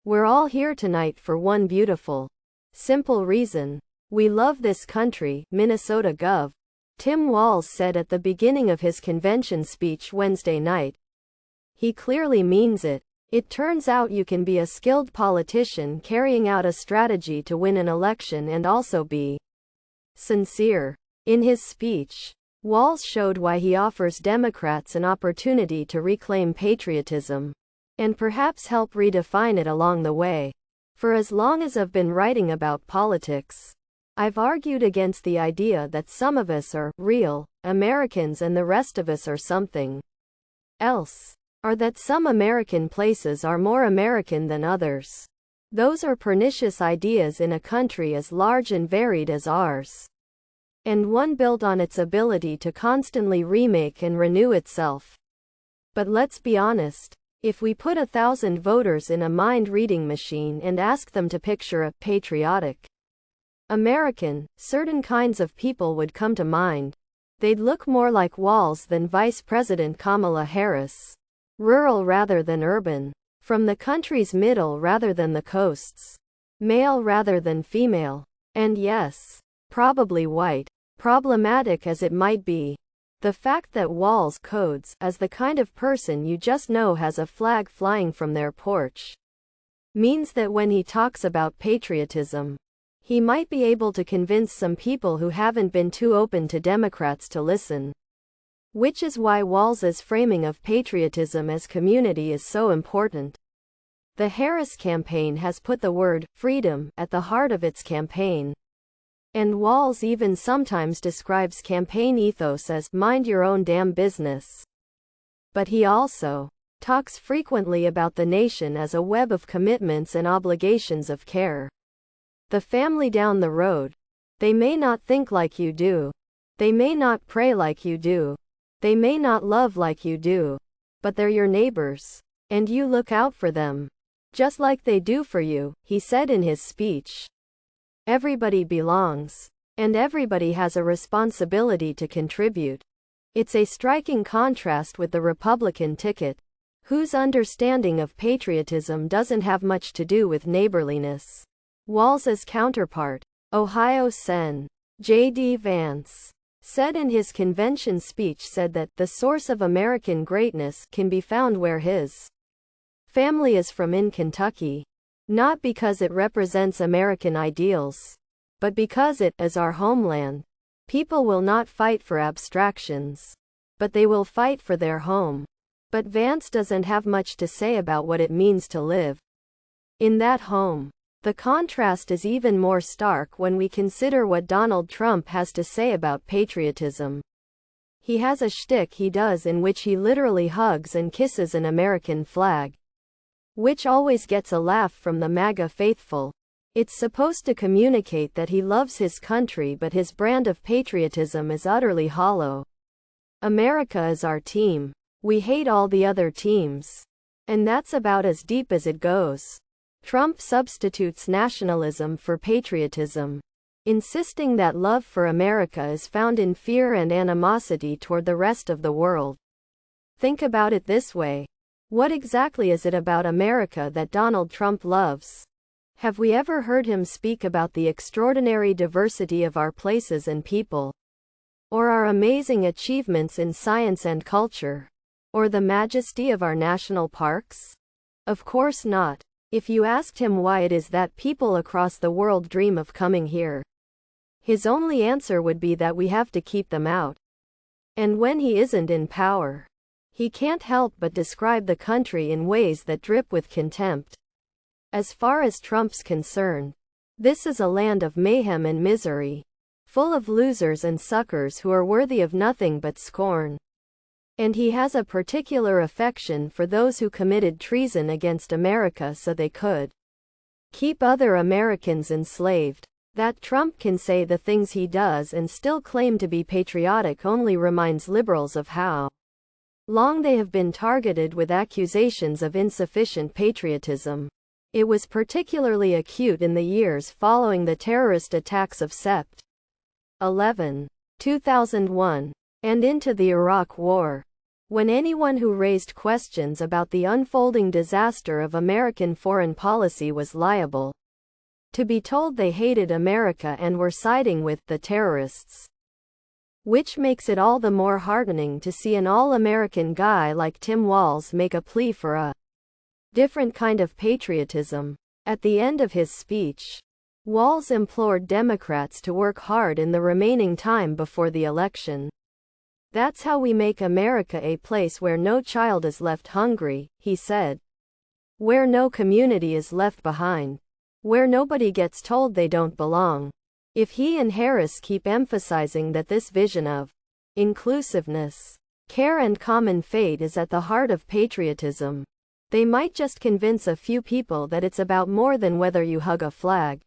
We're all here tonight for one beautiful, simple reason. We love this country, Minnesota Gov. Tim Walz said at the beginning of his convention speech Wednesday night. He clearly means it. It turns out you can be a skilled politician carrying out a strategy to win an election and also be sincere. In his speech, Walz showed why he offers Democrats an opportunity to reclaim patriotism, and perhaps help redefine it along the way. For as long as I've been writing about politics, I've argued against the idea that some of us are real Americans and the rest of us are something else, or that some American places are more American than others. Those are pernicious ideas in a country as large and varied as ours, and one built on its ability to constantly remake and renew itself. But let's be honest, if we put 1,000 voters in a mind-reading machine and ask them to picture a patriotic American, certain kinds of people would come to mind. They'd look more like Walz than Vice President Kamala Harris. Rural rather than urban. From the country's middle rather than the coasts. Male rather than female. And yes, probably white. Problematic as it might be, the fact that Walz codes as the kind of person you just know has a flag flying from their porch means that when he talks about patriotism, he might be able to convince some people who haven't been too open to Democrats to listen. Which is why Walz's framing of patriotism as community is so important. The Harris campaign has put the word freedom at the heart of its campaign. And Walz even sometimes describes campaign ethos as mind your own damn business. But he also talks frequently about the nation as a web of commitments and obligations of care. The family down the road. They may not think like you do. They may not pray like you do. They may not love like you do. But they're your neighbors. And you look out for them. Just like they do for you, he said in his speech. Everybody belongs. And everybody has a responsibility to contribute. It's a striking contrast with the Republican ticket, whose understanding of patriotism doesn't have much to do with neighborliness. Walz's counterpart, Ohio Sen. J.D. Vance, said in his convention speech that the source of American greatness can be found where his family is from in Kentucky. Not because it represents American ideals, but because it is our homeland. People will not fight for abstractions, but they will fight for their home. But Vance doesn't have much to say about what it means to live in that home. The contrast is even more stark when we consider what Donald Trump has to say about patriotism. He has a shtick he does in which he literally hugs and kisses an American flag, which always gets a laugh from the MAGA faithful. It's supposed to communicate that he loves his country, but his brand of patriotism is utterly hollow. America is our team. We hate all the other teams. And that's about as deep as it goes. Trump substitutes nationalism for patriotism, insisting that love for America is found in fear and animosity toward the rest of the world. Think about it this way. What exactly is it about America that Donald Trump loves? Have we ever heard him speak about the extraordinary diversity of our places and people? Or our amazing achievements in science and culture? Or the majesty of our national parks? Of course not. If you asked him why it is that people across the world dream of coming here, his only answer would be that we have to keep them out. And when he isn't in power, he can't help but describe the country in ways that drip with contempt. As far as Trump's concerned, this is a land of mayhem and misery, full of losers and suckers who are worthy of nothing but scorn. And he has a particular affection for those who committed treason against America so they could keep other Americans enslaved. That Trump can say the things he does and still claim to be patriotic only reminds liberals of how long they have been targeted with accusations of insufficient patriotism. It was particularly acute in the years following the terrorist attacks of Sept. 11, 2001, and into the Iraq War. when anyone who raised questions about the unfolding disaster of American foreign policy was liable to be told they hated America and were siding with the terrorists. Which makes it all the more heartening to see an all-American guy like Tim Walz make a plea for a different kind of patriotism. At the end of his speech, Walz implored Democrats to work hard in the remaining time before the election. "That's how we make America a place where no child is left hungry," he said. "Where no community is left behind. Where nobody gets told they don't belong." If he and Harris keep emphasizing that this vision of inclusiveness, care and common fate is at the heart of patriotism, they might just convince a few people that it's about more than whether you hug a flag.